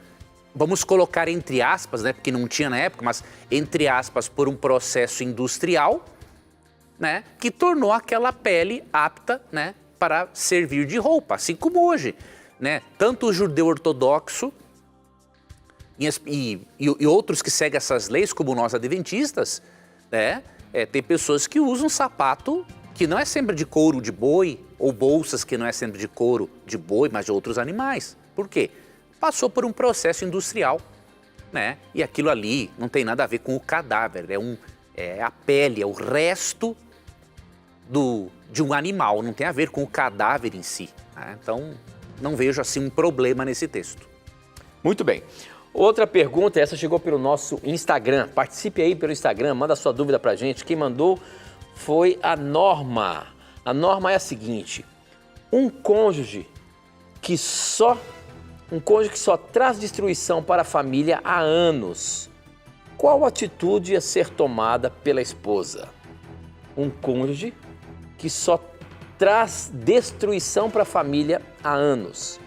vamos colocar entre aspas, né, porque não tinha na época, mas entre aspas, por um processo industrial, né, que tornou aquela pele apta, né, para servir de roupa, assim como hoje, né? Tanto o judeu ortodoxo e outros que seguem essas leis, como nós adventistas, né, tem pessoas que usam sapato que não é sempre de couro de boi, ou bolsas que não é sempre de couro de boi, mas de outros animais. Por quê? Passou por um processo industrial, né? E aquilo ali não tem nada a ver com o cadáver, é a pele, é o resto de um animal, não tem a ver com o cadáver em si, né? Então, não vejo assim um problema nesse texto. Muito bem. Outra pergunta, essa chegou pelo nosso Instagram. Participe aí pelo Instagram, manda sua dúvida pra gente. Quem mandou foi a Norma. A norma é a seguinte: um cônjuge que só traz destruição para a família há anos, qual atitude a ser tomada pela esposa? Um cônjuge que só traz destruição para a família há anos,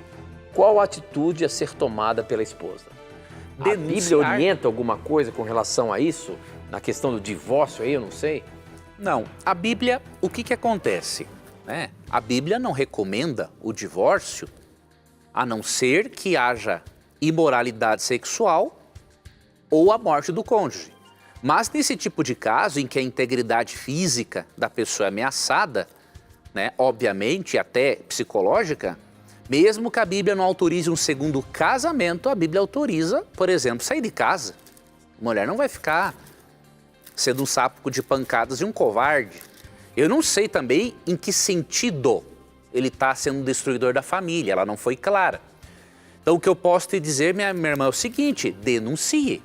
qual atitude a ser tomada pela esposa? A Bíblia orienta alguma coisa com relação a isso? Na questão do divórcio aí, eu não sei. Não, a Bíblia, o que acontece? Né? A Bíblia não recomenda o divórcio, a não ser que haja imoralidade sexual ou a morte do cônjuge. Mas nesse tipo de caso, em que a integridade física da pessoa é ameaçada, né, obviamente até psicológica, mesmo que a Bíblia não autorize um segundo casamento, a Bíblia autoriza, por exemplo, sair de casa. A mulher não vai ficar sendo um saco de pancadas e um covarde. Eu não sei também em que sentido ele está sendo um destruidor da família, ela não foi clara. Então o que eu posso te dizer, minha irmã, é o seguinte: denuncie.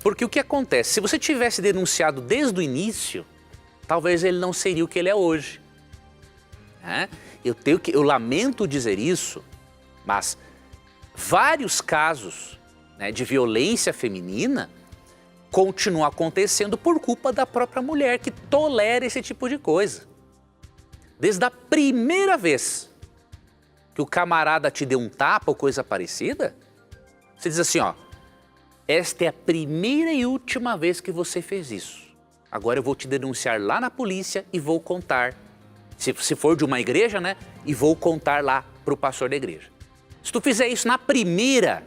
Porque o que acontece? Se você tivesse denunciado desde o início, talvez ele não seria o que ele é hoje. Eu lamento dizer isso, mas vários casos, né, de violência feminina continuam acontecendo por culpa da própria mulher que tolera esse tipo de coisa. Desde a primeira vez que o camarada te deu um tapa ou coisa parecida, você diz assim, ó, esta é a primeira e última vez que você fez isso. Agora eu vou te denunciar lá na polícia e vou contar, se for de uma igreja, né? E vou contar lá para o pastor da igreja. Se tu fizer isso na primeira,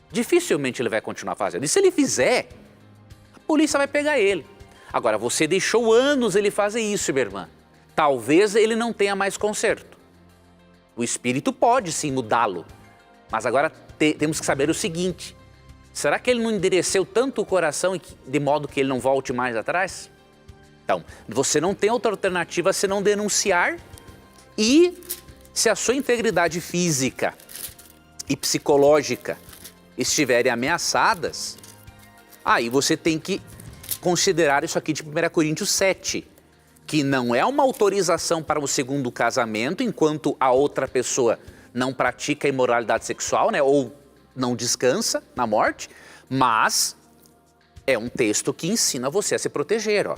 dificilmente ele vai continuar fazendo. E se ele fizer, a polícia vai pegar ele. Agora, você deixou anos ele fazer isso, minha irmã. Talvez ele não tenha mais conserto. O espírito pode sim mudá-lo. Mas agora temos que saber o seguinte: será que ele não endureceu tanto o coração de modo que ele não volte mais atrás? Então, você não tem outra alternativa senão denunciar, e se a sua integridade física e psicológica estiverem ameaçadas, aí você tem que considerar isso aqui de 1 Coríntios 7, que não é uma autorização para o segundo casamento enquanto a outra pessoa não pratica imoralidade sexual, né, ou não descansa na morte, mas é um texto que ensina você a se proteger, ó.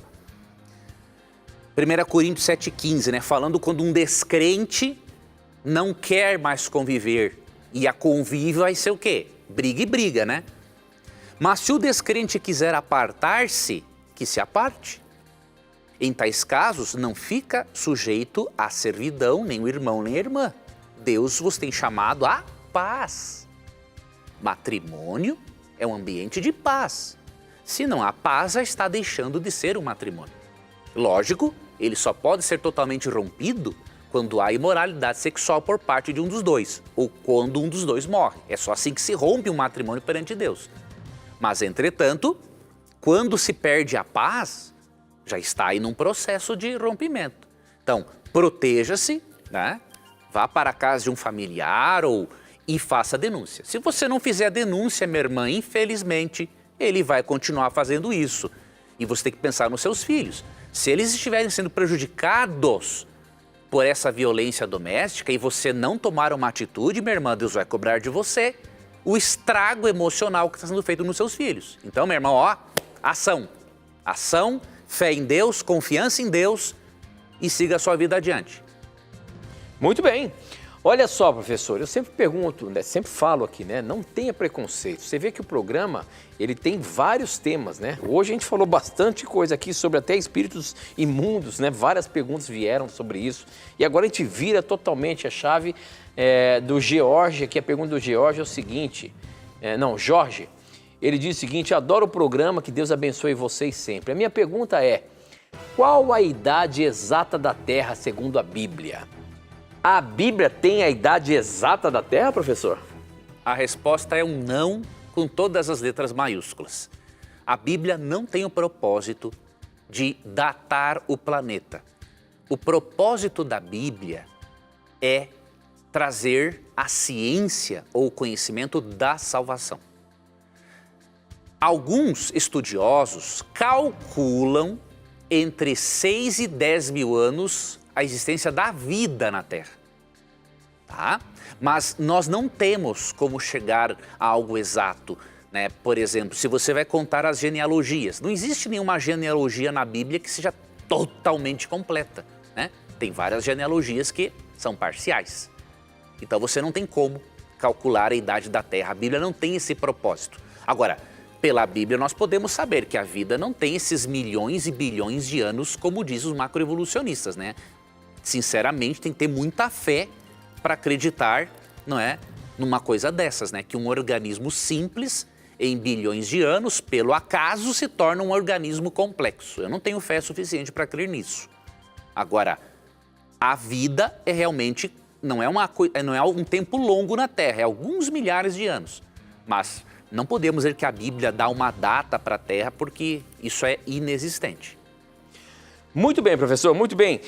1 Coríntios 7,15, né, falando quando um descrente não quer mais conviver, e a convívio vai ser o quê? Briga e briga, né? Mas se o descrente quiser apartar-se, que se aparte. Em tais casos, não fica sujeito à servidão, nem o irmão, nem a irmã. Deus vos tem chamado à paz. Matrimônio é um ambiente de paz. Se não há paz, já está deixando de ser um matrimônio. Lógico, ele só pode ser totalmente rompido quando há imoralidade sexual por parte de um dos dois, ou quando um dos dois morre. É só assim que se rompe um matrimônio perante Deus. Mas, entretanto, quando se perde a paz, já está aí num processo de rompimento. Então, proteja-se, né? Vá para a casa de um familiar e faça a denúncia. Se você não fizer a denúncia, minha irmã, infelizmente, ele vai continuar fazendo isso. E você tem que pensar nos seus filhos. Se eles estiverem sendo prejudicados por essa violência doméstica e você não tomar uma atitude, minha irmã, Deus vai cobrar de você o estrago emocional que está sendo feito nos seus filhos. Então, minha irmã, ó, ação. Ação, fé em Deus, confiança em Deus e siga a sua vida adiante. Muito bem. Olha só, professor, eu sempre pergunto, né, sempre falo aqui, né? Não tenha preconceito. Você vê que o programa, ele tem vários temas, né? Hoje a gente falou bastante coisa aqui sobre até espíritos imundos, né? Várias perguntas vieram sobre isso. E agora a gente vira totalmente a chave do George, aqui a pergunta do George é o seguinte, Jorge, ele diz o seguinte: adoro o programa, que Deus abençoe vocês sempre. A minha pergunta é, Qual a idade exata da Terra segundo a Bíblia? A Bíblia tem a idade exata da Terra, professor? A resposta é um não com todas as letras maiúsculas. A Bíblia não tem o propósito de datar o planeta. O propósito da Bíblia é trazer a ciência ou o conhecimento da salvação. Alguns estudiosos calculam entre 6 e 10 mil anos a existência da vida na Terra. Tá? Mas nós não temos como chegar a algo exato, né? Por exemplo, se você vai contar as genealogias, não existe nenhuma genealogia na Bíblia que seja totalmente completa, né? Tem várias genealogias que são parciais. Então você não tem como calcular a idade da Terra. A Bíblia não tem esse propósito. Agora, pela Bíblia nós podemos saber que a vida não tem esses milhões e bilhões de anos, como dizem os macroevolucionistas, né? Sinceramente, tem que ter muita fé para acreditar, não é, numa coisa dessas, né? Que um organismo simples, em bilhões de anos, pelo acaso, se torna um organismo complexo. Eu não tenho fé suficiente para crer nisso. Agora, a vida é realmente, não é um tempo longo na Terra, é alguns milhares de anos. Mas não podemos dizer que a Bíblia dá uma data para a Terra, porque isso é inexistente. Muito bem, professor, muito bem.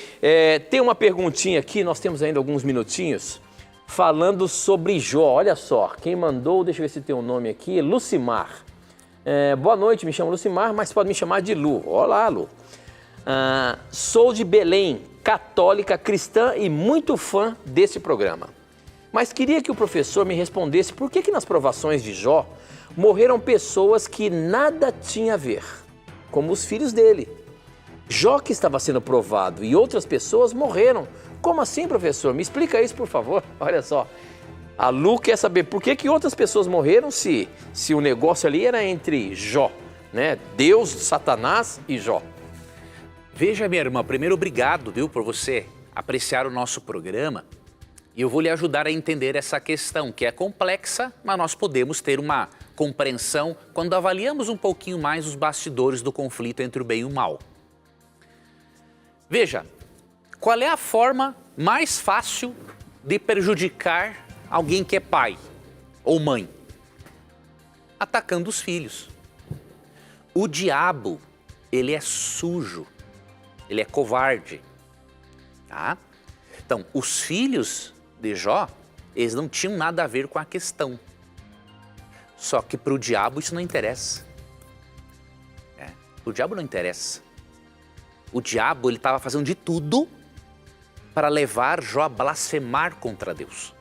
Tem uma perguntinha aqui, nós temos ainda alguns minutinhos, falando sobre Jó. Olha só, quem mandou, deixa eu ver se tem um nome aqui, Lucimar. Boa noite, me chamo Lucimar, mas pode me chamar de Lu. Olá, Lu. Sou de Belém, católica, cristã e muito fã desse programa. Mas queria que o professor me respondesse por que nas provações de Jó morreram pessoas que nada tinha a ver, como os filhos dele. Jó que estava sendo provado e outras pessoas morreram. Como assim, professor? Me explica isso, por favor. Olha só, a Lu quer saber por que outras pessoas morreram se o negócio ali era entre Jó, né? Deus, Satanás e Jó. Veja, minha irmã, primeiro obrigado, viu, por você apreciar o nosso programa. E eu vou lhe ajudar a entender essa questão, que é complexa, mas nós podemos ter uma compreensão quando avaliamos um pouquinho mais os bastidores do conflito entre o bem e o mal. Veja, qual é a forma mais fácil de prejudicar alguém que é pai ou mãe? Atacando os filhos. O diabo, ele é sujo, ele é covarde, tá? Então, os filhos de Jó, eles não tinham nada a ver com a questão. Só que para o diabo isso não interessa. O diabo não interessa. O diabo, ele estava fazendo de tudo para levar Jó a blasfemar contra Deus.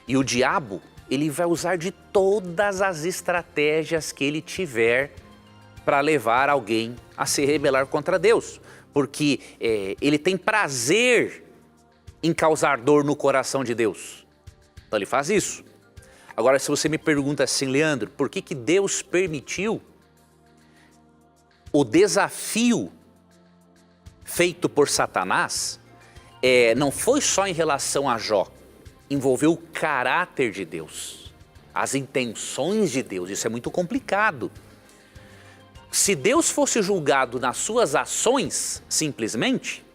E o diabo, ele vai usar de todas as estratégias que ele tiver para levar alguém a se rebelar contra Deus. Porque ele tem prazer em causar dor no coração de Deus. Então ele faz isso. Agora, se você me pergunta assim, Leandro, por que Deus permitiu o desafio feito por Satanás, não foi só em relação a Jó, envolveu o caráter de Deus, as intenções de Deus, isso é muito complicado. Se Deus fosse julgado nas suas ações, simplesmente,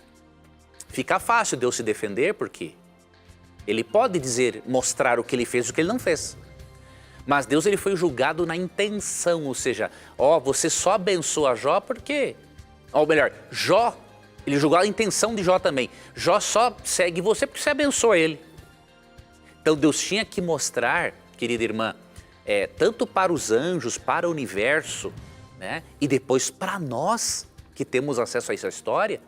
fica fácil Deus se defender, porque ele pode mostrar o que ele fez e o que ele não fez. Mas Deus, ele foi julgado na intenção, ou seja, você só abençoa Jó porque, ou melhor, Jó, ele julgou a intenção de Jó também. Jó só segue você porque você abençoa ele. Então Deus tinha que mostrar, querida irmã, tanto para os anjos, para o universo, né, e depois para nós que temos acesso a essa história,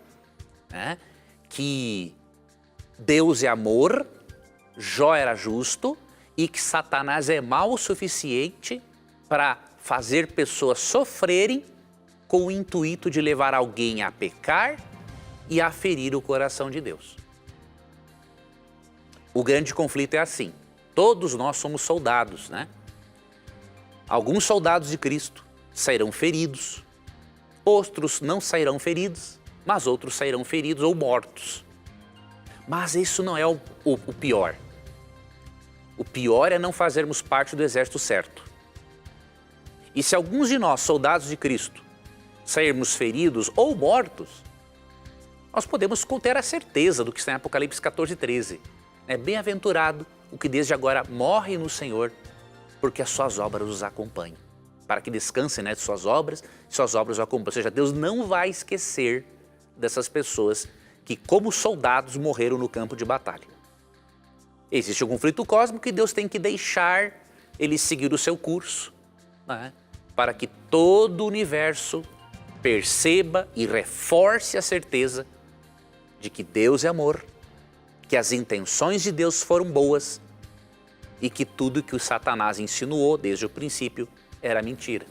né, que Deus é amor, Jó era justo e que Satanás é mau o suficiente para fazer pessoas sofrerem com o intuito de levar alguém a pecar e a ferir o coração de Deus. O grande conflito é assim, todos nós somos soldados, né? Alguns soldados de Cristo sairão feridos, outros não sairão feridos, mas outros sairão feridos ou mortos. Mas isso não é o pior. O pior é não fazermos parte do exército certo. E se alguns de nós, soldados de Cristo, sairmos feridos ou mortos, nós podemos ter a certeza do que está em Apocalipse 14:13. É bem-aventurado o que desde agora morre no Senhor, porque as suas obras os acompanham. Para que descansem, de suas obras o acompanham. Ou seja, Deus não vai esquecer dessas pessoas que, como soldados, morreram no campo de batalha. Existe um conflito cósmico e Deus tem que deixar ele seguir o seu curso, para que todo o universo perceba e reforce a certeza de que Deus é amor, que as intenções de Deus foram boas e que tudo que o Satanás insinuou desde o princípio era mentira.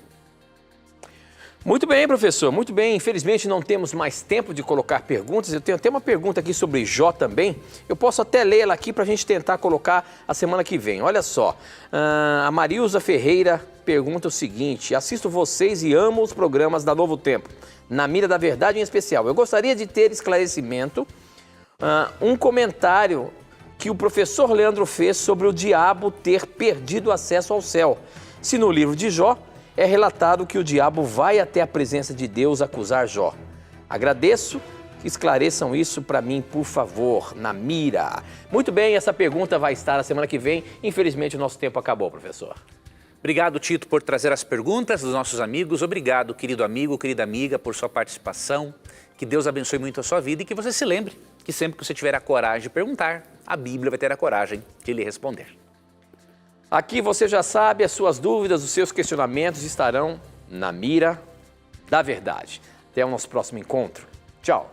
Muito bem, professor, muito bem. Infelizmente não temos mais tempo de colocar perguntas. Eu tenho até uma pergunta aqui sobre Jó também. Eu posso até lê-la aqui para a gente tentar colocar a semana que vem. Olha só, a Marilza Ferreira pergunta o seguinte: assisto vocês e amo os programas da Novo Tempo, na mira da verdade em especial. Eu gostaria de ter esclarecimento, um comentário que o professor Leandro fez sobre o diabo ter perdido acesso ao céu. Se no livro de Jó é relatado que o diabo vai até a presença de Deus acusar Jó. Agradeço que esclareçam isso para mim, por favor, na mira. Muito bem, essa pergunta vai estar na semana que vem. Infelizmente o nosso tempo acabou, professor. Obrigado, Tito, por trazer as perguntas dos nossos amigos. Obrigado, querido amigo, querida amiga, por sua participação. Que Deus abençoe muito a sua vida e que você se lembre que sempre que você tiver a coragem de perguntar, a Bíblia vai ter a coragem de lhe responder. Aqui você já sabe, as suas dúvidas, os seus questionamentos estarão na mira da verdade. Até o nosso próximo encontro. Tchau.